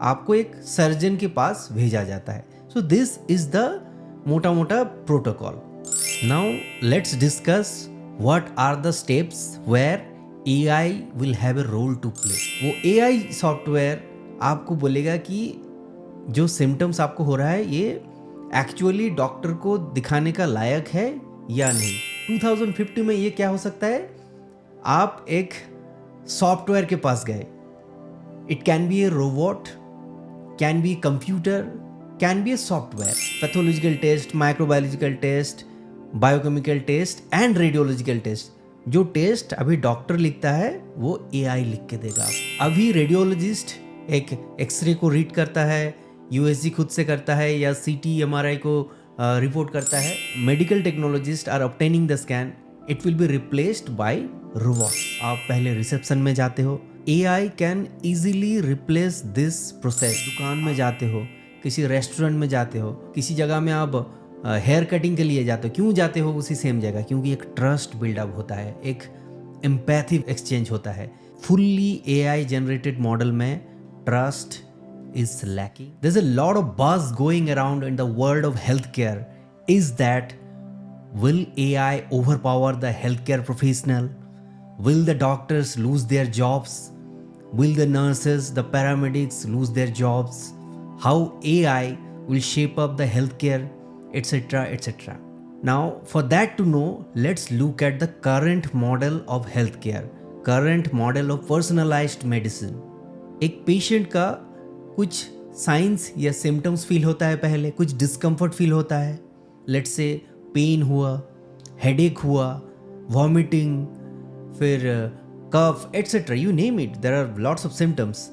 आपको एक सर्जन के पास भेजा जाता है. सो दिस इज द मोटा मोटा protocol. Now let's discuss what are the steps where AI will have a role to play. वो AI सॉफ्टवेयर आपको बोलेगा कि जो सिम्टम्स आपको हो रहा है ये एक्चुअली डॉक्टर को दिखाने का लायक है या नहीं. 2050 में ये क्या हो सकता है, आप एक सॉफ्टवेयर के पास गए. It can be a robot, can be computer, can be a software. Pathological test, microbiological test, biochemical test and radiological test. जो टेस्ट अभी डॉक्टर लिखता है वो AI लिख के देगा. अभी रेडियोलॉजिस्ट एक एक्सरे को रीड करता है, USG खुद से करता है या CT MRI को रिपोर्ट करता है. Medical technologist are obtaining the scan. It will be replaced by robot. आप पहले रिसेप्शन में जाते हो, AI can easily replace this process. दुकान में जाते हो, किसी रेस्टोरेंट में जाते हो, किसी जगह में आप हेयर कटिंग के लिए जाते हो. क्यों जाते हो उसी सेम जगह? क्योंकि एक ट्रस्ट बिल्डअप होता है, एक एम्पैथी एक्सचेंज होता है. फुल्ली AI जनरेटेड मॉडल में trust is lacking. There's a lot of buzz going around in the world of healthcare. Is that will AI overpower the healthcare professional? Will the doctors lose their jobs? Will the nurses, the paramedics lose their jobs? How AI will shape up the healthcare, etc., etc. Now, for that to know, let's look at the current model of healthcare, current model of personalized medicine. एक patient का कुछ signs या symptoms feel होता है, पहले कुछ discomfort feel होता है. लेट्स से पेन हुआ, हेडेक हुआ, वॉमिटिंग, फिर cough etcetera, you name it, there are lots of symptoms.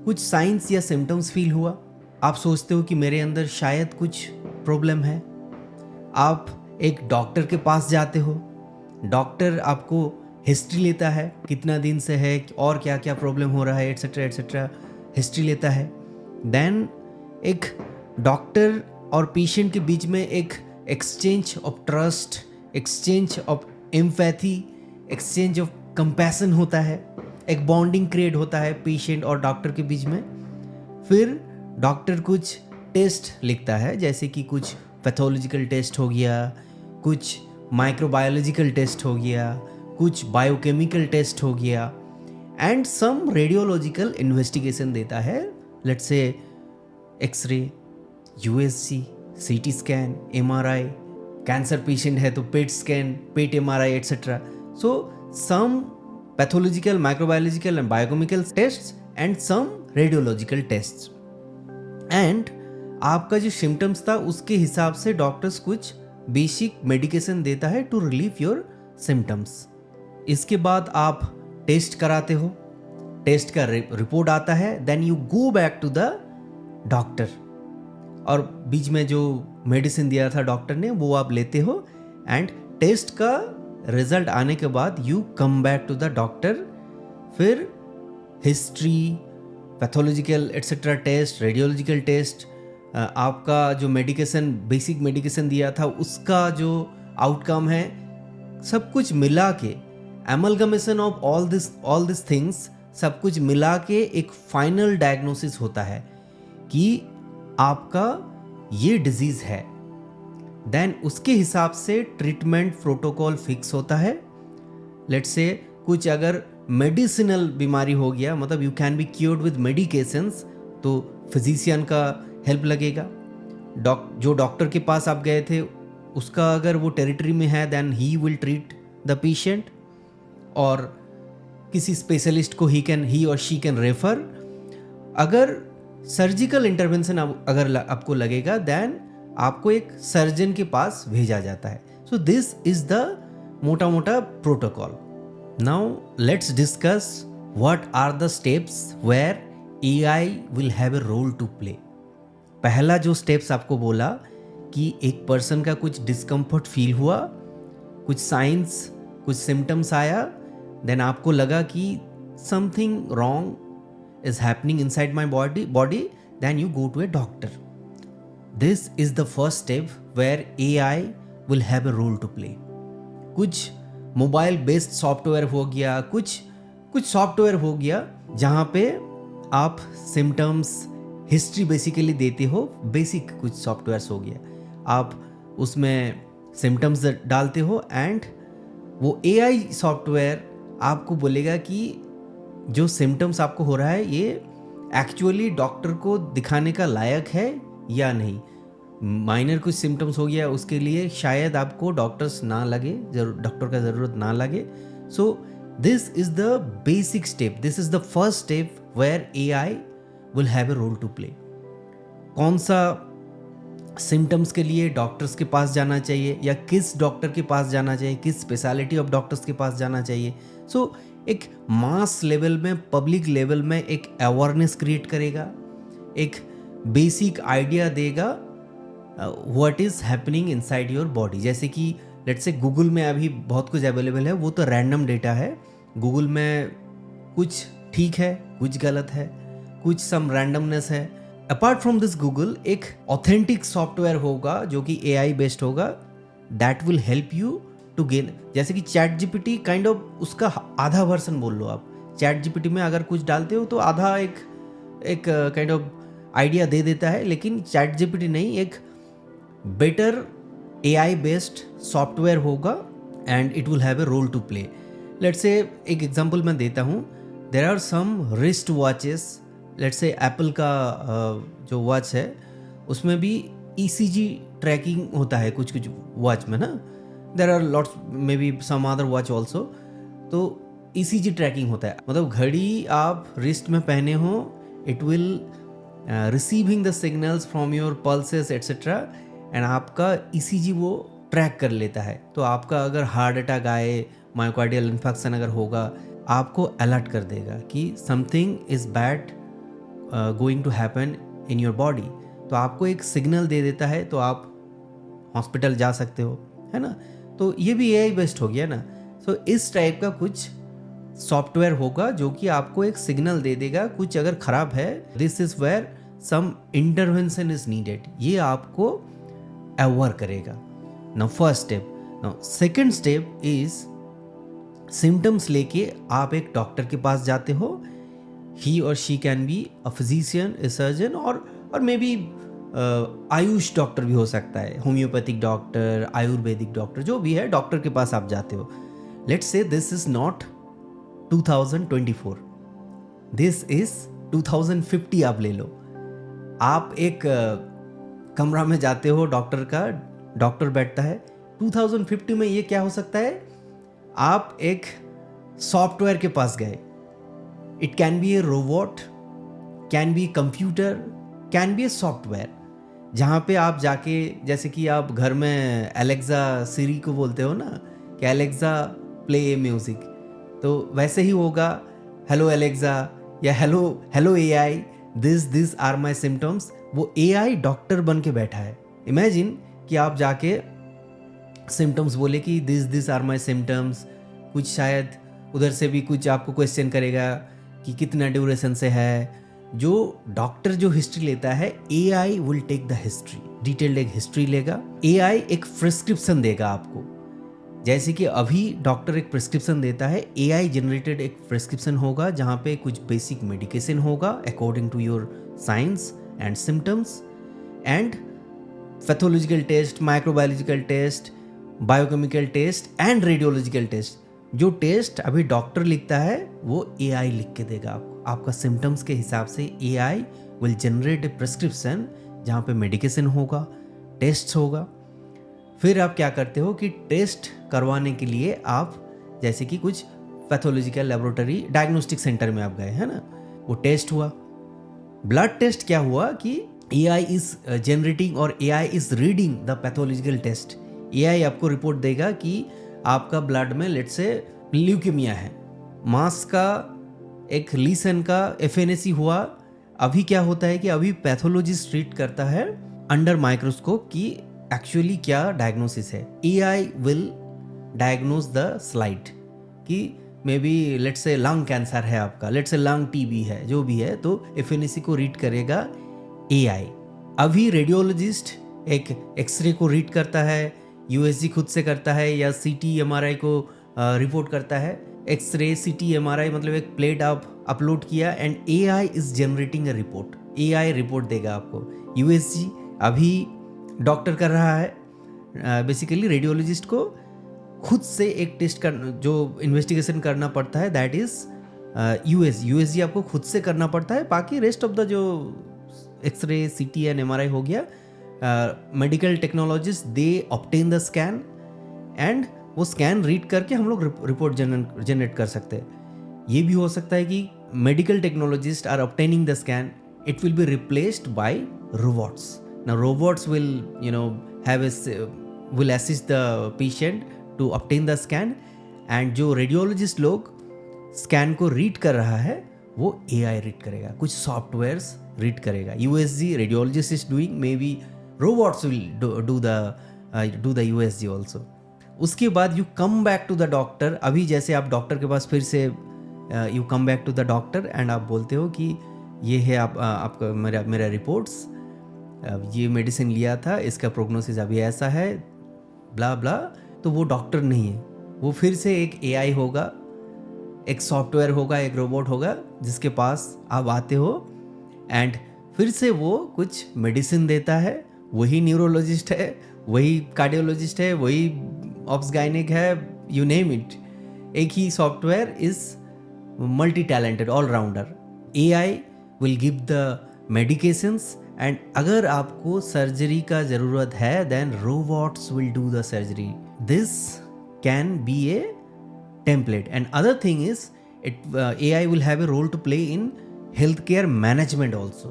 कुछ साइंस या सिम्टम्स फील हुआ, आप सोचते हो कि मेरे अंदर शायद कुछ प्रॉब्लम है. आप एक डॉक्टर के पास जाते हो, डॉक्टर आपको हिस्ट्री लेता है, कितना दिन से है और क्या क्या प्रॉब्लम हो रहा है एट्सेट्रा एट्सेट्रा, हिस्ट्री लेता है. देन एक डॉक्टर और पेशेंट के बीच में एक exchange of trust, exchange of empathy, exchange of compassion होता है. एक बॉन्डिंग क्रिएट होता है पेशेंट और डॉक्टर के बीच में. फिर डॉक्टर कुछ टेस्ट लिखता है, जैसे कि कुछ पैथोलॉजिकल टेस्ट हो गया, कुछ माइक्रोबायोलॉजिकल टेस्ट हो गया, कुछ बायोकेमिकल टेस्ट हो गया, एंड सम रेडियोलॉजिकल इन्वेस्टिगेशन देता है. Let's say x-ray, USG, CT scan, MRI, cancer patient है तो PET scan, PET MRI etcetera. So some pathological, microbiological and biochemical tests and some radiological tests. And आपका जो symptoms था उसके हिसाब से डॉक्टर्स कुछ बेसिक मेडिकेशन देता है टू रिलीव योर सिम्टम्स. इसके बाद आप टेस्ट कराते हो, टेस्ट का रिपोर्ट आता है, then you go back to the doctor और बीच में जो मेडिसिन दिया था डॉक्टर ने वो आप लेते हो. एंड टेस्ट का रिजल्ट आने के बाद you come back to the doctor. फिर history, pathological etcetera test, radiological test, आपका जो मेडिकेशन, बेसिक मेडिकेशन दिया था उसका जो आउटकम है, सब कुछ मिला के, amalgamation of all this things, सब कुछ मिला के एक फाइनल डायग्नोसिस होता है कि आपका ये डिजीज है. देन उसके हिसाब से ट्रीटमेंट प्रोटोकॉल फिक्स होता है. लेट्स से कुछ अगर मेडिसिनल बीमारी हो गया, मतलब you can be cured with medications, तो फिजिशियन का हेल्प लगेगा. जो डॉक्टर के पास आप गए थे उसका अगर वो टेरिटरी में है then he will treat the patient, और किसी स्पेशलिस्ट को he or she can refer. अगर सर्जिकल इंटरवेंशन अगर आपको लगेगा देन आपको एक सर्जन के पास भेजा जाता है. सो दिस इज द मोटा मोटा protocol. Now let's discuss what are the steps where AI will have a role to play. पहला जो स्टेप्स आपको बोला कि एक पर्सन का कुछ डिस्कम्फर्ट फील हुआ, कुछ साइंस, कुछ सिम्टम्स आया, देन आपको लगा कि something wrong is happening inside my body, then you go to a doctor. This is the first step where AI will have a role to play. कुछ mobile based software हो गया, कुछ software हो गया जहाँ पे आप सिम्टम्स, हिस्ट्री बेसिकली देते हो, बेसिक कुछ सॉफ्टवेयर्स हो गया, आप उसमें सिम्टम्स डालते हो एंड वो एआई सॉफ्टवेयर आपको बोलेगा कि जो सिम्टम्स आपको हो रहा है ये एक्चुअली डॉक्टर को दिखाने का लायक है या नहीं। माइनर कुछ सिम्टम्स हो गया उसके लिए शायद आपको डॉक्टर का ज़रूरत ना लगे। So this is the basic step, this is the first step where AI will have a role to play. कौन सा सिम्टम्स के लिए डॉक्टर्स के पास जाना चाहिए या किस डॉक्टर के पास जाना चाहिए, किस स्पेशलिटी ऑफ डॉक्टर्स के पास जाना चाहिए। सो एक मास लेवल में, पब्लिक लेवल में एक अवेयरनेस क्रिएट करेगा, एक बेसिक आइडिया देगा what is happening inside your body. जैसे कि लेट्स से गूगल में अभी बहुत कुछ अवेलेबल है, वो तो रैंडम डेटा है। गूगल में कुछ ठीक है, कुछ गलत है, कुछ सम रैंडमनेस है। अपार्ट फ्रॉम दिस गूगल एक ऑथेंटिक सॉफ्टवेयर होगा जो कि एआई बेस्ड होगा, that will help you to gain. जैसे कि चैट जीपीटी काइंड ऑफ उसका आधा वर्सन बोल लो आप। चैट जीपीटी में अगर कुछ डालते हो तो आधा एक काइंड ऑफ आइडिया दे देता है, लेकिन चैट जीपीटी नहीं, एक बेटर एआई बेस्ड सॉफ्टवेयर होगा and it will have a role to play. Let's say एक एग्जांपल मैं देता हूँ, there are some wrist watches, let's say Apple का जो वॉच है उसमें भी ईसीजी ट्रैकिंग होता है कुछ कुछ वॉच में ना, there are lots maybe some other watch also. तो ईसीजी ट्रैकिंग होता है, मतलब घड़ी आप रिस्ट में पहने हो, it will receiving the signals from your pulses etcetera and आपका ईसीजी वो ट्रैक कर लेता है। तो आपका अगर हार्ट अटैक आए, मायोकार्डियल इन्फेक्शन अगर होगा, आपको अलर्ट कर देगा कि something is bad going to happen in your body. तो आपको एक सिग्नल दे देता है, तो आप हॉस्पिटल जा सकते हो, है ना। तो ये भी एआई बेस्ड हो गया ना। सो इस टाइप का कुछ सॉफ्टवेयर होगा जो कि आपको एक सिग्नल दे देगा कुछ अगर खराब है, this is where some intervention is needed, ये आपको अवेयर करेगा। Now first step. Now second step is symptoms लेके आप एक डॉक्टर के पास जाते हो। ही or she can be a physician, a surgeon और मे बी आयुष डॉक्टर भी हो सकता है, होम्योपैथिक डॉक्टर, आयुर्वेदिक डॉक्टर, जो भी है डॉक्टर के पास आप जाते हो। Let's say this is not 2024, this is 2050 आप ले लो। आप एक कमरा में जाते हो डॉक्टर का, डॉक्टर बैठता है। 2050 में ये क्या हो सकता है, आप एक सॉफ्टवेयर के पास गए। It can be a robot, can be computer, can be a software, जहाँ पे आप जाके, जैसे कि आप घर में एलेक्सा सिरी को बोलते हो ना कि एलेक्सा प्ले ए म्यूजिक, तो वैसे ही होगा, हेलो एलेक्सा या hello AI, this are my symptoms. वो एआई डॉक्टर बन के बैठा है। इमेजिन कि आप जाके सिम्टम्स बोले कि दिस आर माय सिम्टम्स, कुछ शायद उधर से भी कुछ आपको क्वेश्चन करेगा कि कितना ड्यूरेशन से है। जो डॉक्टर जो हिस्ट्री लेता है, AI will take the history, detailed एक हिस्ट्री लेगा। एआई एक प्रिस्क्रिप्शन देगा आपको, जैसे कि अभी डॉक्टर एक प्रिस्क्रिप्शन देता है, एआई जनरेटेड एक प्रिस्क्रिप्शन होगा जहाँ पे कुछ बेसिक मेडिकेशन होगा according to your science and symptoms, and pathological test, microbiological test, biochemical test and radiological test. जो टेस्ट अभी डॉक्टर लिखता है वो एआई लिख के देगा आपको। आपका सिम्टम्स के हिसाब से AI will generate a prescription जहाँ पे मेडिकेशन होगा, टेस्ट होगा। फिर आप क्या करते हो कि टेस्ट करवाने के लिए आप, जैसे कि कुछ पैथोलॉजिकल लेबोरेटरी डायग्नोस्टिक सेंटर में आप गए, है ना, वो टेस्ट हुआ। ब्लड टेस्ट क्या हुआ कि एआई इज जनरेटिंग और AI is reading the pathological test. AI आपको रिपोर्ट देगा कि आपका ब्लड में लेट्स से ल्यूकेमिया है, मास का एक लीसन का एफएनएसी हुआ। अभी क्या होता है कि अभी पैथोलॉजिस्ट ट्रीट करता है अंडर माइक्रोस्कोप कि एक्चुअली क्या डायग्नोसिस है। AI will diagnose the slide कि may be let's say lung cancer है आपका, लेट्स से लंग टीबी है, जो भी है, तो एफएनएसी को रीड करेगा एआई। अभी रेडियोलॉजिस्ट एक एक्सरे को रीड करता है, यूएसजी खुद से करता है या सीटी एमआरआई को रिपोर्ट करता है। एक्सरे, सीटी, एमआरआई मतलब एक प्लेट आप अपलोड किया and AI is generating a report. AI report देगा आपको। यूएसजी अभी डॉक्टर कर रहा है, बेसिकली रेडियोलॉजिस्ट को खुद से एक टेस्ट कर जो इन्वेस्टिगेशन करना पड़ता है, दैट इज़ यूएसजी आपको खुद से करना पड़ता है। बाकी रेस्ट ऑफ द जो एक्सरे, सीटी एंड एमआरआई हो गया, medical technologist they obtain the scan and वो स्कैन रीड करके हम लोग रिपोर्ट जनरेट कर सकते हैं। ये भी हो सकता है कि medical technologist are obtaining the scan, it will be replaced by robots. Now robots will assist the patient to obtain the scan, and जो रेडियोलॉजिस्ट लोग स्कैन को रीड कर रहा है वो AI रीड करेगा, कुछ सॉफ्टवेयर्स रीड करेगा। USG radiologist is doing, maybe robots will do the USG also. उसके बाद you come back to the doctor. अभी जैसे आप डॉक्टर के पास फिर से you come back to the doctor and आप बोलते हो कि ये है आपका मेरा रिपोर्ट्स, ये मेडिसिन लिया था, इसका प्रोग्नोसिस अभी ऐसा है, ब्ला ब्ला। तो वो डॉक्टर नहीं है, वो फिर से एक AI होगा, एक सॉफ्टवेयर होगा, एक रोबोट होगा जिसके पास आप आते हो एंड फिर से वो कुछ मेडिसिन देता है। वही न्यूरोलॉजिस्ट है, वही कार्डियोलॉजिस्ट है, वही ऑब्स गायनिक है, यू नेम इट। एक ही software is multi talented, all rounder. AI will give the medications and अगर आपको सर्जरी का ज़रूरत है then robots will do the surgery. This can be a template, and other thing is AI will have a role to play in healthcare management also,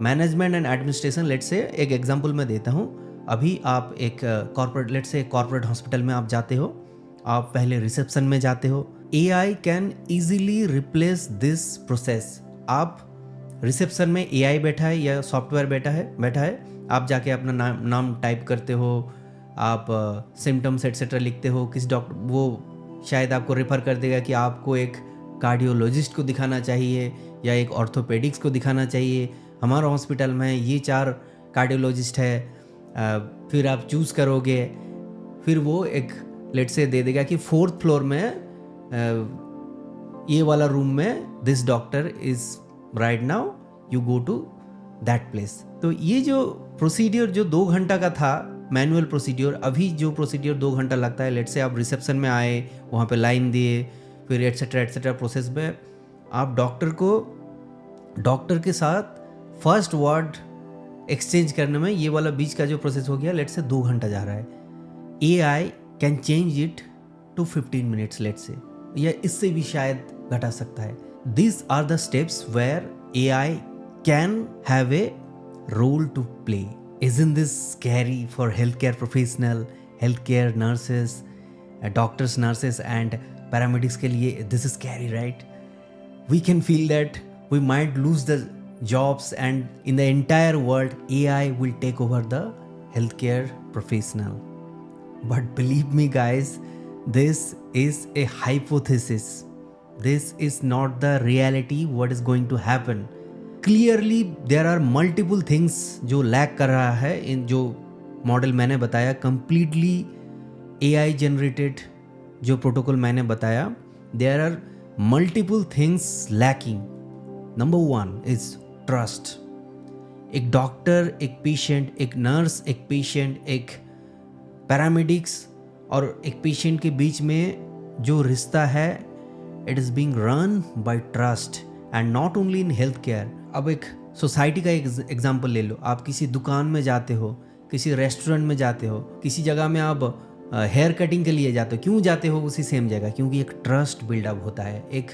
management and administration। let's say एक example मैं देता हूँ। अभी आप एक corporate, let's say corporate hospital में आप जाते हो, आप पहले रिसेप्शन में जाते हो। AI can easily replace this process। आप रिसेप्शन में AI बैठा है या सॉफ्टवेयर बैठा है, आप जाके अपना नाम टाइप करते हो, आप सिम्टम्स एटसेट्रा लिखते हो, किस डॉक्टर, वो शायद आपको रेफर कर देगा कि आपको एक कार्डियोलॉजिस्ट को दिखाना चाहिए या एक ऑर्थोपेडिक्स को दिखाना चाहिए, हमारा हॉस्पिटल में ये 4 कार्डियोलॉजिस्ट है। फिर आप चूज़ करोगे, फिर वो एक लेट से दे देगा कि 4th फ्लोर में ये वाला रूम में this doctor is right now, you go to that place. तो ये जो प्रोसीडियर जो 2 घंटा का था मैनुअल प्रोसीड्योर, अभी जो प्रोसीड्योर 2 घंटा लगता है, लेट से आप रिसेप्शन में आए, वहाँ पे लाइन दिए, फिर एटसेट्रा प्रोसेस में आप डॉक्टर के साथ फर्स्ट वर्ड एक्सचेंज करने में ये वाला बीच का जो प्रोसेस हो गया, लेट से 2 घंटा जा रहा है। AI can change it to 15 minutes let's say, या इससे भी शायद घटा सकता है। These are the steps where AI can have a role to play. Isn't this scary for healthcare professional, healthcare nurses, doctors, nurses and paramedics के लिए? This is scary, right? We can feel that we might lose the jobs, and in the entire world AI will take over the healthcare professional. But believe me guys, this is a hypothesis. This is not the reality what is going to happen. Clearly there are multiple things जो lack कर रहा है इन जो model मैंने बताया, completely AI generated जो protocol मैंने बताया, there are multiple things lacking. Number 1 is trust. एक डॉक्टर, एक पेशेंट, एक नर्स, एक पेशेंट, एक पैरामेडिक्स और एक पेशेंट के बीच में जो रिश्ता है, it is being run by trust and not only in health care. अब एक सोसाइटी का एक एग्जांपल ले लो, आप किसी दुकान में जाते हो, किसी रेस्टोरेंट में जाते हो, किसी जगह में आप हेयर कटिंग के लिए जाते हो, क्यों जाते हो उसी सेम जगह? क्योंकि एक ट्रस्ट बिल्डअप होता है, एक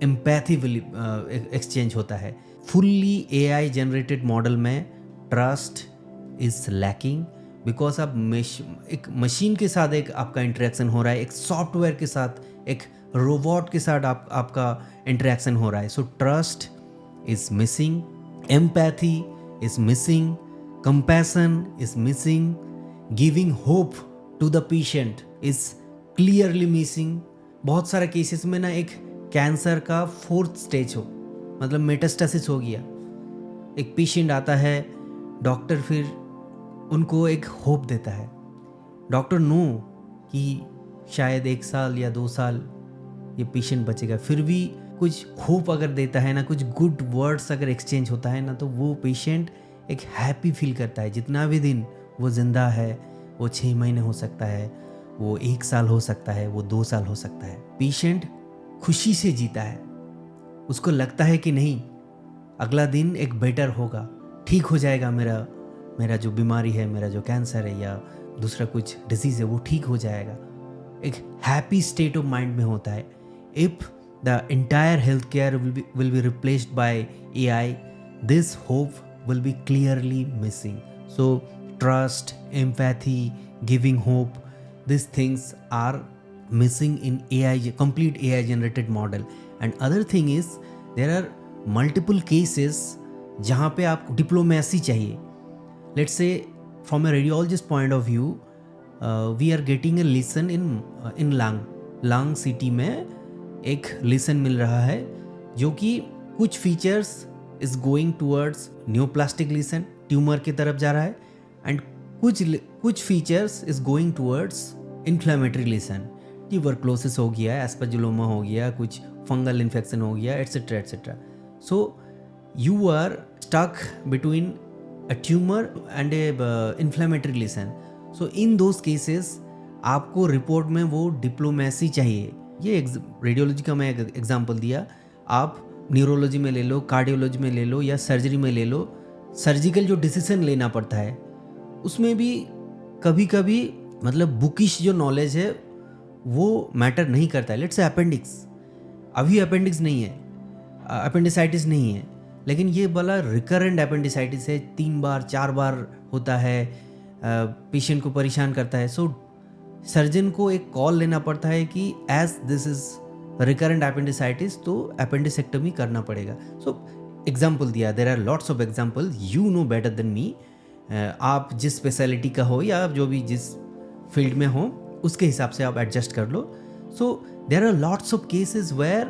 एम्पैथी एक्सचेंज होता है। फुल्ली AI जनरेटेड मॉडल में ट्रस्ट इज लैकिंग, बिकॉज आप एक मशीन के साथ एक आपका इंटरेक्शन हो रहा है, एक सॉफ्टवेयर के साथ, एक रोबोट के साथ आपका इंटरेक्शन हो रहा है। So trust is missing, empathy is missing, compassion is missing, giving hope to the patient is clearly missing. बहुत सारे केसेस में ना एक कैंसर का 4th स्टेज हो, मतलब मेटास्टेसिस हो गया, एक पेशेंट आता है, डॉक्टर फिर उनको एक होप देता है। डॉक्टर नो कि शायद 1 साल या 2 साल ये पेशेंट बचेगा, फिर भी कुछ होप अगर देता है ना, कुछ गुड वर्ड्स अगर एक्सचेंज होता है ना, तो वो पेशेंट एक हैप्पी फील करता है। जितना भी दिन वो ज़िंदा है, वो 6 महीने हो सकता है, वो 1 साल हो सकता है, वो 2 साल हो सकता है, पेशेंट खुशी से जीता है। उसको लगता है कि नहीं, अगला दिन एक बेटर होगा, ठीक हो जाएगा, मेरा जो बीमारी है, मेरा जो कैंसर है या दूसरा कुछ डिजीज़ है, वो ठीक हो जाएगा। एक हैप्पी स्टेट ऑफ माइंड में होता है। If the entire health care will be replaced bye AI, this hope will be clearly missing. So trust, empathy, giving hope, these things are missing in complete AI generated model. And other thing is, there are multiple cases जहाँ पे आप diplomacy चाहिए. Let's say from a radiologist point of view, we are getting a lesion in lung CT में एक lesion मिल रहा है जो कि कुछ features is going towards neoplastic Leeson, tumour की तरफ जा रहा है, एंड कुछ features is going towards inflammatory Leeson, tuberculosis हो गया, एस्परजिलोमा हो गया, कुछ फंगल इन्फेक्शन हो गया, etcetera etcetera. So you are stuck between a tumour and a inflammatory lesion. So in those cases आपको रिपोर्ट में वो डिप्लोमेसी चाहिए. ये रेडियोलॉजी का मैं एग्जाम्पल दिया, आप न्यूरोलॉजी में ले लो, कार्डियोलॉजी में ले लो या सर्जरी में ले लो. सर्जिकल जो डिसीजन लेना पड़ता है उसमें भी कभी कभी मतलब बुकिश जो नॉलेज है वो मैटर नहीं करता है. लेट्स से अपेंडिक्स, अभी अपेंडिक्स नहीं है, अपेंडिसाइटिस नहीं है, लेकिन ये वाला रिकरेंट अपेंडिसाइटिस है, 3 बार 4 बार होता है, पेशेंट को परेशान करता है. सो सर्जन को एक कॉल लेना पड़ता है कि as this is recurrent appendicitis, तो अपेंडिसेक्टमी करना पड़ेगा. सो एग्जाम्पल दिया, there are lots of example, you know better than me. आप जिस स्पेशलिटी का हो या जो भी जिस फील्ड में हो उसके हिसाब से आप एडजस्ट कर लो. So there are lots of cases where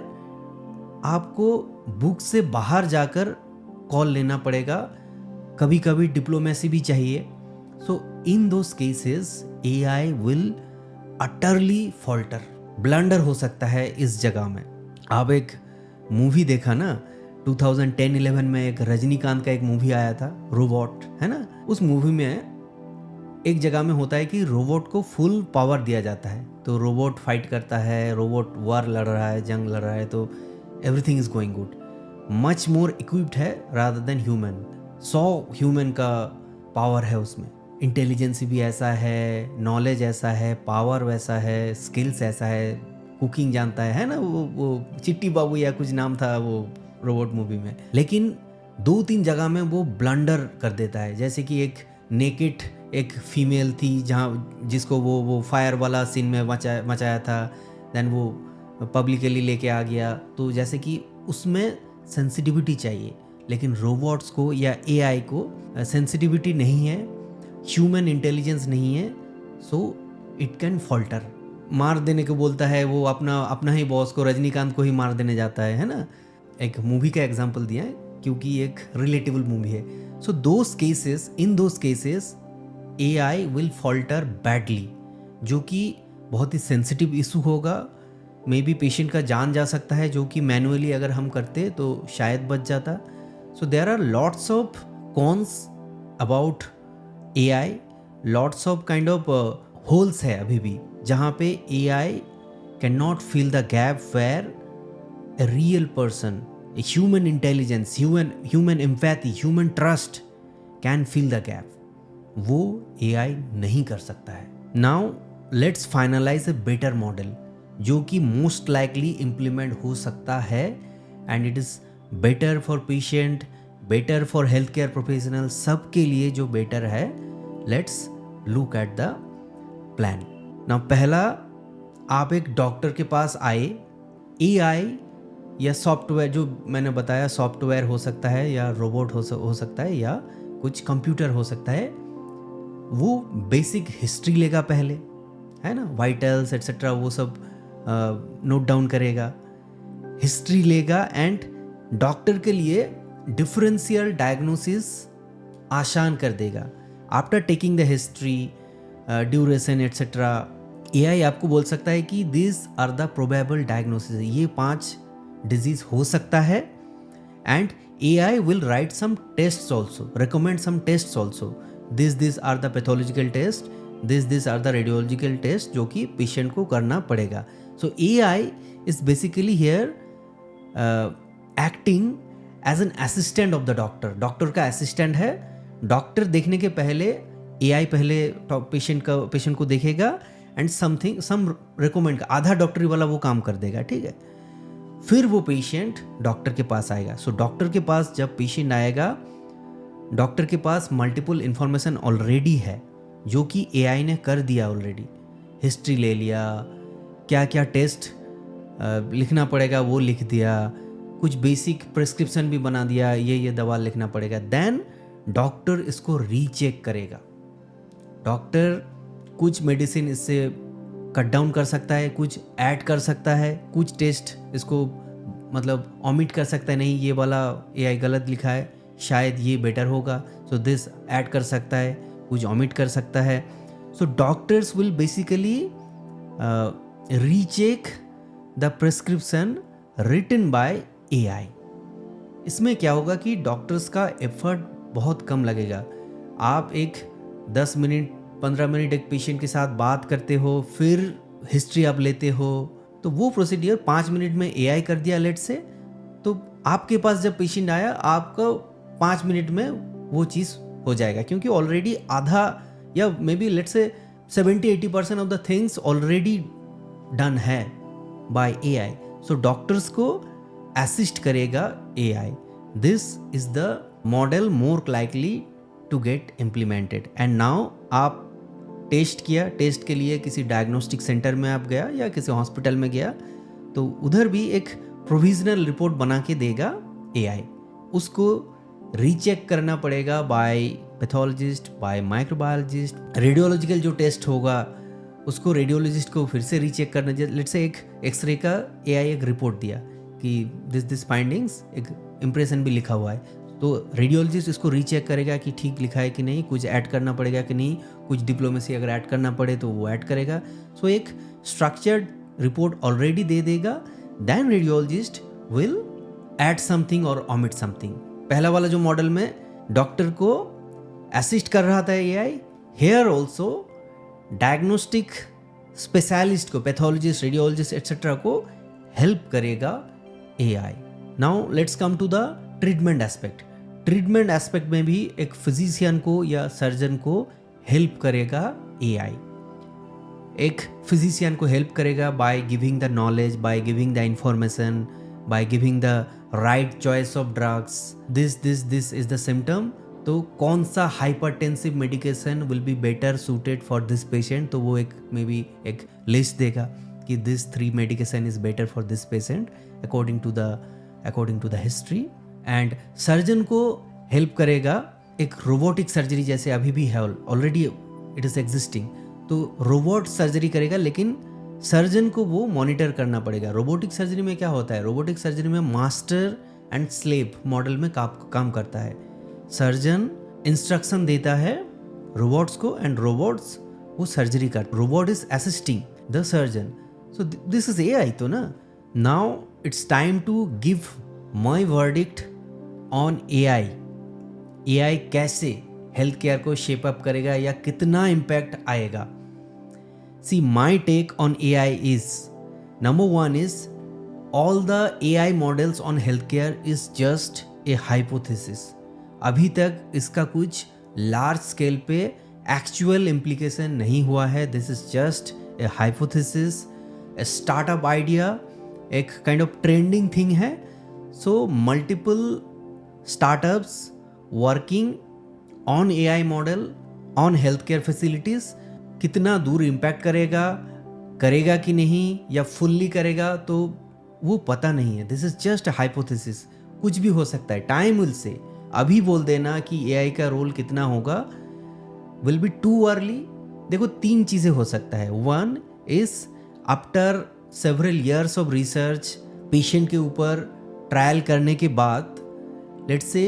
आपको बुक से बाहर जाकर कॉल लेना पड़ेगा, कभी कभी डिप्लोमेसी भी चाहिए. So in those cases AI will utterly falter, blunder हो सकता है इस जगह में. आप एक मूवी देखा ना 2010-11 में, एक रजनीकांत का एक मूवी आया था रोबोट, है ना. उस मूवी में एक जगह में होता है कि रोबोट को फुल पावर दिया जाता है, तो रोबोट फाइट करता है, रोबोट वार लड़ रहा है, जंग लड़ रहा है, तो everything is going good, much more equipped है रादर देन ह्यूमन. 100 ह्यूमन का पावर है उसमें, इंटेलिजेंस भी ऐसा है, नॉलेज ऐसा है, पावर वैसा है, स्किल्स ऐसा है, कुकिंग जानता है ना, वो चिट्टी बाबू या कुछ नाम था वो रोबोट मूवी में. लेकिन 2-3 जगह में वो ब्लंडर कर देता है. जैसे कि एक नेकेड एक फीमेल थी जहाँ जिसको वो फायर वाला सीन में मचाया था, देन वो पब्लिकली लेके आ गया. तो जैसे कि उसमें सेंसिटिविटी चाहिए, लेकिन रोबोट्स को या AI को सेंसिटिविटी नहीं है, ह्यूमन इंटेलिजेंस नहीं है. सो इट कैन फॉल्टर, मार देने को बोलता है वो, अपना ही बॉस को, रजनीकांत को ही मार देने जाता है ना. एक मूवी का एग्जांपल दिया है क्योंकि एक रिलेटेबल मूवी है. So in those cases AI will falter badly, जो कि बहुत ही सेंसिटिव इशू होगा. मे बी पेशेंट का जान जा सकता है, जो कि मैनुअली अगर हम करते तो शायद बच जाता. So there are lots of cons about AI, lots of kind of holes है अभी भी, जहाँ पे AI can not fill the gap where a real person, a human intelligence, human empathy, human trust can fill the gap. वो AI नहीं कर सकता है. Now let's finalize a better model जो कि most likely implement हो सकता है, and it is better for patient, better for healthcare professional, सबके लिए जो better है. Let's look at the plan. Now पहला, आप एक डॉक्टर के पास आए, AI या सॉफ्टवेयर, जो मैंने बताया सॉफ्टवेयर हो सकता है या रोबोट हो सकता है या कुछ कंप्यूटर हो सकता है, वो बेसिक हिस्ट्री लेगा पहले, है ना, वाइटल्स एट्सेट्रा वो सब नोट डाउन करेगा, हिस्ट्री लेगा, एंड डॉक्टर के लिए डिफरेंशियल डायग्नोसिस आसान कर देगा. After taking the history, duration etcetera, AI आपको बोल सकता है कि this are the probable diagnosis, ये 5 डिजीज हो सकता है, and AI will write some tests also, recommend some tests also. These are the pathological test, these are the radiological test जो कि पेशेंट को करना पड़ेगा. So AI is basically here acting as an assistant of the doctor. Doctor का assistant है. Doctor देखने के पहले AI पहले पेशेंट को देखेगा एंड सम रिकमेंड आधा डॉक्टरी वाला वो काम कर देगा, ठीक है. फिर वो पेशेंट डॉक्टर के पास आएगा. सो डॉक्टर के पास जब पेशेंट आएगा, डॉक्टर के पास मल्टीपल इंफॉर्मेशन ऑलरेडी है जो कि AI ने कर दिया ऑलरेडी. हिस्ट्री ले लिया, क्या क्या टेस्ट लिखना पड़ेगा वो लिख दिया, कुछ बेसिक प्रिस्क्रिप्शन भी बना दिया, ये दवा लिखना पड़ेगा. देन डॉक्टर इसको रीचेक करेगा. डॉक्टर कुछ मेडिसिन इससे कट डाउन कर सकता है, कुछ ऐड कर सकता है, कुछ टेस्ट इसको मतलब ओमिट कर सकता है, नहीं ये वाला AI गलत लिखा है, शायद ये बेटर होगा, सो दिस ऐड कर सकता है, कुछ ओमिट कर सकता है. So doctors will basically recheck the prescription written by AI. इसमें क्या होगा कि डॉक्टर्स का एफर्ट बहुत कम लगेगा. आप एक 10 मिनट 15 मिनट एक पेशेंट के साथ बात करते हो, फिर हिस्ट्री आप लेते हो, तो वो प्रोसीडियर 5 मिनट में AI कर दिया लेट से, तो आपके पास जब पेशेंट आया आपको 5 मिनट में वो चीज़ हो जाएगा, क्योंकि ऑलरेडी आधा या may be let's say 70-80% of the things already done है बाय AI. सो डॉक्टर्स को असिस्ट करेगा AI. This is the model more likely to get implemented. And now आप टेस्ट किया, टेस्ट के लिए किसी डायग्नोस्टिक सेंटर में आप गया या किसी हॉस्पिटल में गया, तो उधर भी एक प्रोविजनल रिपोर्ट बना के देगा AI. उसको रीचेक करना पड़ेगा by pathologist, by microbiologist. Radiological जो टेस्ट होगा उसको रेडियोलॉजिस्ट को फिर से रीचेक करना. लेट्स से एक एक्सरे का AI एक रिपोर्ट दिया कि दिस फाइंडिंग्स, एक इम्प्रेशन भी लिखा हुआ है, तो रेडियोलॉजिस्ट इसको रीचेक करेगा कि ठीक लिखा है कि नहीं, कुछ ऐड करना पड़ेगा कि नहीं, कुछ डिप्लोमेसी अगर ऐड करना पड़े तो वो ऐड करेगा. सो एक स्ट्रक्चर्ड रिपोर्ट ऑलरेडी दे देगा. Then radiologist will add something और ओमिट समथिंग. पहला वाला जो मॉडल में डॉक्टर को असिस्ट कर रहा था AI, here also diagnostic specialist को, पैथोलॉजिस्ट, रेडियोलॉजिस्ट एट्सेट्रा को हेल्प करेगा AI. Now let's come to the treatment aspect. Treatment aspect में भी एक फिजिशियन को या सर्जन को हेल्प करेगा AI. एक फिजिशियन को हेल्प करेगा by giving the knowledge, by giving the information, by giving the right choice of drugs. This is the symptom. तो कौन सा hypertensive medication will be better suited for this patient, तो वो एक maybe एक list देगा कि this 3 medication is better for this patient according to the history. And surgeon को हेल्प करेगा एक रोबोटिक सर्जरी, जैसे अभी भी है ऑलरेडी इट इज़ एग्जिस्टिंग, तो रोबोट सर्जरी करेगा, लेकिन सर्जन को वो मॉनिटर करना पड़ेगा. रोबोटिक सर्जरी में क्या होता है, रोबोटिक सर्जरी में मास्टर एंड स्लेव मॉडल में काम करता है. सर्जन इंस्ट्रक्शन देता है रोबोट्स को एंड रोबोट्स वो सर्जरी कर. Robot is assisting the surgeon. So this is AI तो ना. Now it's time to give my verdict on AI. AI कैसे हेल्थ केयर को शेप अप करेगा या कितना इम्पैक्ट आएगा. See my take on AI is, number 1 is all the AI models on healthcare is just a hypothesis. अभी तक इसका कुछ लार्ज स्केल पे एक्चुअल इम्प्लीकेशन नहीं हुआ है. This is just a hypothesis, a startup idea, एक काइंड ऑफ ट्रेंडिंग थिंग है. So multiple startups working on AI model on health care facilities. कितना दूर इम्पैक्ट करेगा कि नहीं, या फुल्ली करेगा तो वो पता नहीं है. दिस इज जस्ट हाइपोथेसिस, कुछ भी हो सकता है. Time will say. अभी बोल देना कि AI का रोल कितना होगा विल बी टू अर्ली. देखो 3 चीज़ें हो सकता है. 1 is after several years of research, patient के ऊपर ट्रायल करने के बाद लेट्स से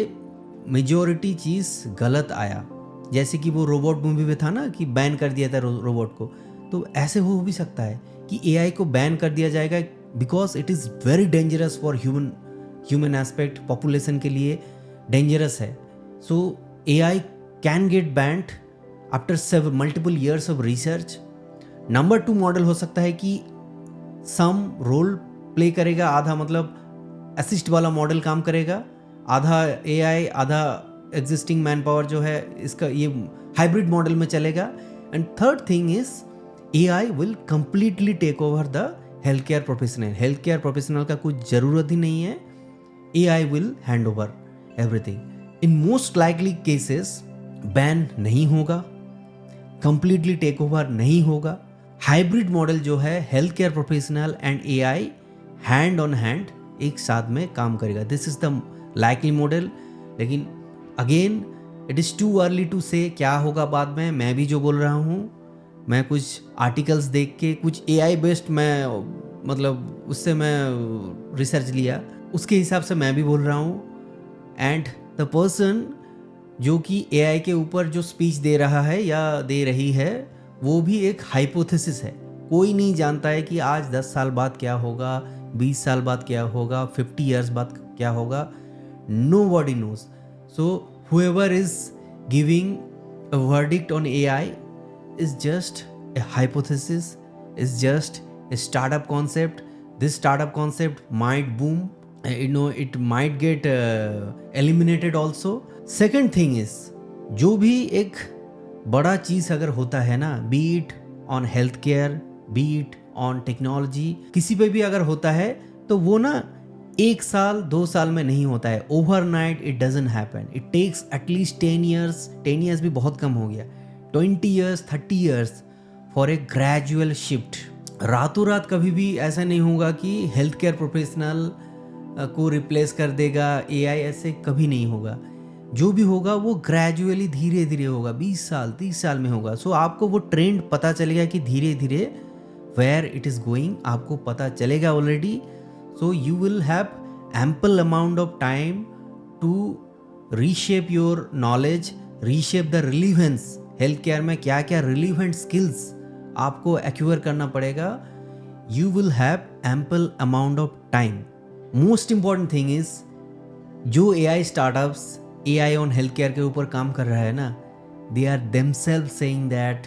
मेजॉरिटी चीज़ गलत आया, जैसे कि वो रोबोट मूवी में था ना कि बैन कर दिया था रोबोट को. तो ऐसे हो भी सकता है कि AI को बैन कर दिया जाएगा because it is very dangerous for human aspect, population के लिए डेंजरस है. सो AI can get band after multiple years of research. Number 2 model हो सकता है कि सम रोल प्ले करेगा, आधा मतलब असिस्ट वाला मॉडल काम करेगा, आधा AI आधा एग्जिस्टिंग मैन पावर जो है इसका ये हाइब्रिड मॉडल में चलेगा. And third thing is AI will completely take over the health care professional. Health care professional का कुछ ज़रूरत ही नहीं है, AI will hand over everything. In most likely cases ban नहीं होगा, कंप्लीटली टेक ओवर नहीं होगा. हाइब्रिड मॉडल जो है health care professional and AI hand on hand एक साथ में काम करेगा. This is the likely model. लेकिन again it is too early to say क्या होगा बाद में. मैं भी जो बोल रहा हूँ, मैं कुछ आर्टिकल्स देख के कुछ AI बेस्ड मैं मतलब उससे मैं रिसर्च लिया, उसके हिसाब से मैं भी बोल रहा हूँ. एंड द पर्सन जो कि AI के ऊपर जो स्पीच दे रहा है या दे रही है वो भी एक हाइपोथेसिस है. कोई नहीं जानता है कि आज 10 साल बाद क्या होगा, 20 साल बाद क्या होगा, 50 ईयर्स बाद क्या होगा. Nobody knows. So whoever is giving a verdict on AI is just a hypothesis, is just a startup concept. This startup concept might boom, it might get eliminated also. Second thing is, जो भी एक बड़ा चीज़ अगर होता है ना, B it on health care, B it on technology, किसी पे भी अगर होता है तो वो ना 1 साल 2 साल में नहीं होता है. Overnight it doesn't happen. It takes at least 10 years. 10 years भी बहुत कम हो गया. 20 years 30 years for a gradual shift. रातों रात कभी भी ऐसा नहीं होगा कि हेल्थ केयर प्रोफेशनल को रिप्लेस कर देगा AI. ऐसे कभी नहीं होगा. जो भी होगा वो ग्रेजुअली धीरे धीरे होगा. 20 साल 30 साल में होगा. सो आपको वो ट्रेंड पता चलेगा कि धीरे धीरे वेयर इट इज़ गोइंग आपको पता चलेगा already. So you will have ample amount of time to reshape your knowledge, reshape the relevance. Health care में क्या क्या रिलीवेंट स्किल्स आपको एक्वायर करना पड़ेगा. You will have ample amount of time. Most important thing is, जो AI startups AI on health care के ऊपर काम कर रहा है ना, they are themselves saying that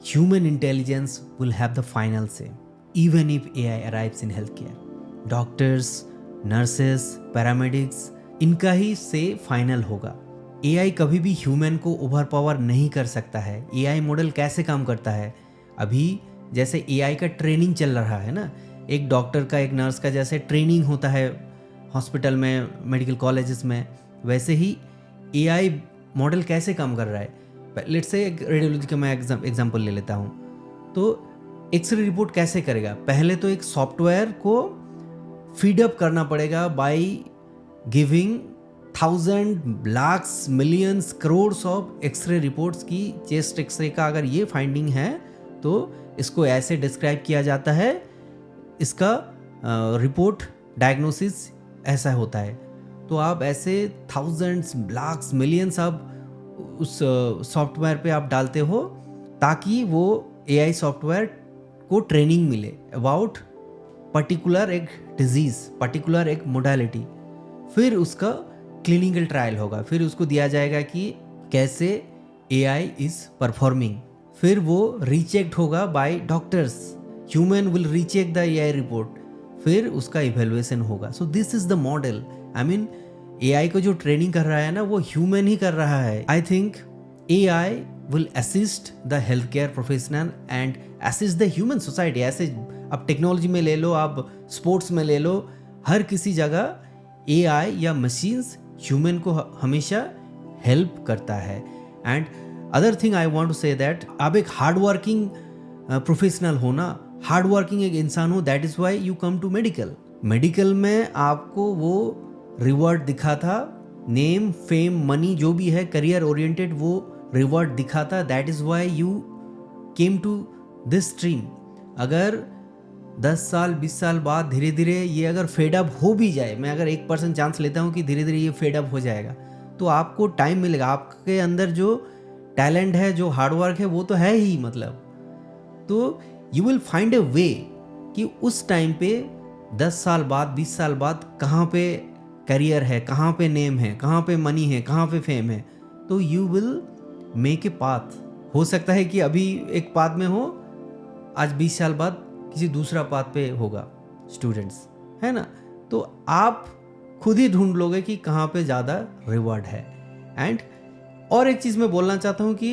human intelligence will have the final say even if AI arrives in health care. Doctors, nurses, paramedics, इनका ही से फाइनल होगा. AI कभी भी ह्यूमन को ओवर पावर नहीं कर सकता है. AI मॉडल कैसे काम करता है, अभी जैसे AI का ट्रेनिंग चल रहा है ना, एक डॉक्टर का एक नर्स का जैसे ट्रेनिंग होता है हॉस्पिटल में, मेडिकल कॉलेजेस में, वैसे ही AI मॉडल कैसे काम कर रहा है. लेट्स से एक रेडियोलॉजी का मैं एग्जांपल ले लेता हूँ. तो एक्सरे रिपोर्ट कैसे करेगा, पहले तो एक सॉफ्टवेयर को फीडअप करना पड़ेगा by giving 1000 lakhs millions crores of x-ray reports की. चेस्ट एक्सरे का अगर ये फाइंडिंग है तो इसको ऐसे डिस्क्राइब किया जाता है, इसका रिपोर्ट डायग्नोसिस ऐसा होता है. तो आप ऐसे थाउजेंड्स लाख्स मिलियंस आप उस सॉफ्टवेयर पे आप डालते हो ताकि वो AI सॉफ्टवेयर को ट्रेनिंग मिले अबाउट पर्टिकुलर एक डिजीज़, पर्टिकुलर एक मोडालिटी. फिर उसका क्लिनिकल ट्रायल होगा, फिर उसको दिया जाएगा कि कैसे AI इज़ परफॉर्मिंग. फिर वो रीचेक्ड होगा bye doctors. Human will recheck the AI report, फिर उसका इवेल्युएशन होगा. सो this is the model. I mean AI को जो ट्रेनिंग कर रहा है ना, वो ह्यूमन ही कर रहा है. I think AI will assist the health care professional and assist the human society. ऐसे अब टेक्नोलॉजी में ले लो, आप स्पोर्ट्स में ले लो, हर किसी जगह AI या मशीन्स ह्यूमन को हमेशा हेल्प करता है. And other thing I want to say that आप एक हार्ड वर्किंग प्रोफेशनल हो ना, हार्ड वर्किंग एक इंसान हो, that is why you come to medical. Medical में आपको वो रिवॉर्ड दिखा था, नेम, फेम, मनी जो भी है, करियर ओरिएंटेड वो रिवॉर्ड दिखा था. That is why you came to this stream. अगर 10 साल 20 साल बाद धीरे धीरे ये अगर फेडअप हो भी जाए, मैं अगर 1% चांस लेता हूँ कि धीरे धीरे ये फेडअप हो जाएगा, तो आपको टाइम मिलेगा. आपके अंदर जो टैलेंट है, जो हार्डवर्क है, वो तो है ही. मतलब तो यू विल फाइंड ए वे कि उस टाइम पे 10 साल बाद 20 साल बाद कहाँ पे करियर है, कहाँ पे नेम है, कहाँ पे मनी है, कहाँ पे फेम है, तो you will make a path. हो सकता है कि अभी एक पाथ में हो, आज 20 साल बाद किसी दूसरा पाथ पे होगा स्टूडेंट्स, है ना। तो आप खुद ही ढूंढ लोगे कि कहाँ पे ज़्यादा रिवॉर्ड है। एंड और एक चीज़ मैं बोलना चाहता हूँ कि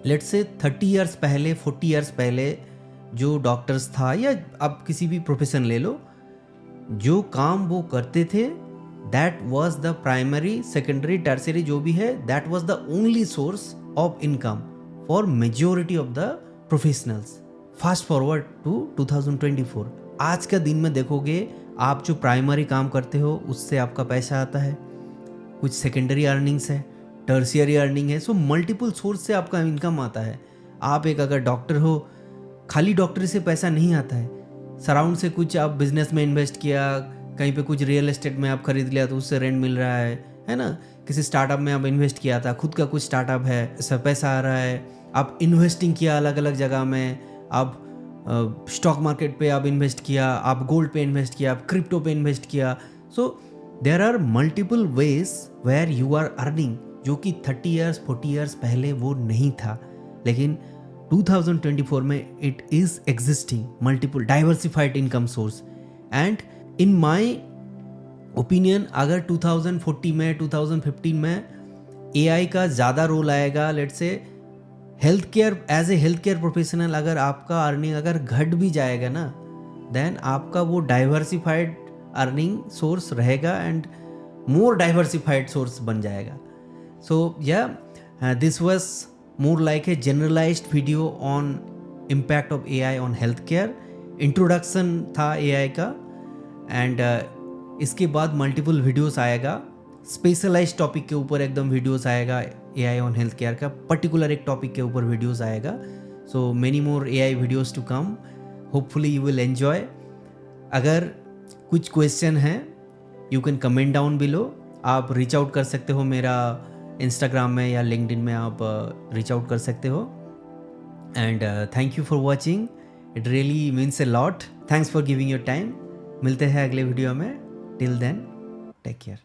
लेट्स से 30 इयर्स पहले, 40 इयर्स पहले जो डॉक्टर्स था, या आप किसी भी प्रोफेशन ले लो, जो काम वो करते थे that was the primary, secondary, tertiary जो भी है, that was the only source of income for majority of the professionals. Fast forward to 2024, आज का दिन में देखोगे आप जो प्राइमरी काम करते हो उससे आपका पैसा आता है, कुछ सेकेंडरी अर्निंग्स है, टर्शियरी अर्निंग है, सो मल्टीपल सोर्स से आपका इनकम आता है। आप एक अगर डॉक्टर हो, खाली डॉक्टरी से पैसा नहीं आता है, सराउंड से कुछ आप बिजनेस में इन्वेस्ट किया, कहीं पे कुछ रियल एस्टेट में आप खरीद लिया तो उससे रेंट मिल रहा है ना। किसी स्टार्टअप में आप इन्वेस्ट किया था, खुद का कुछ स्टार्टअप है, सब पैसा आ रहा है। आप इन्वेस्टिंग किया अलग अलग जगह में, आप स्टॉक मार्केट पे आप इन्वेस्ट किया, आप गोल्ड पे इन्वेस्ट किया, आप क्रिप्टो पे इन्वेस्ट किया। So there are multiple ways where you are earning, जो कि 30 ईयर्स 40 ईयर्स पहले वो नहीं था, लेकिन 2024 में it is existing multiple diversified income source. And in my opinion अगर 2040 में 2015 में AI का ज़्यादा रोल आएगा, let's say health care, as a health care professional अगर आपका अर्निंग अगर घट भी जाएगा ना, देन आपका वो डाइवर्सिफाइड अर्निंग सोर्स रहेगा एंड मोर डाइवर्सिफाइड सोर्स बन जाएगा। So yeah this was more like a generalised video on impact of AI on health care. Introduction था AI का, एंड इसके बाद मल्टीपल वीडियोस आएगा, स्पेशलाइज्ड टॉपिक के ऊपर एकदम वीडियोस आएगा AI ऑन हेल्थ केयर का, पर्टिकुलर एक टॉपिक के ऊपर वीडियोस आएगा। So many more AI videos to come, hopefully you will enjoy. अगर कुछ क्वेश्चन हैं you can comment down below, आप रीच आउट कर सकते हो मेरा इंस्टाग्राम में या लिंक्डइन में, आप रीच आउट कर सकते हो। And thank you for watching, it really means a lot. Thanks for giving your time. मिलते हैं अगले वीडियो में, टिल देन टेक केयर।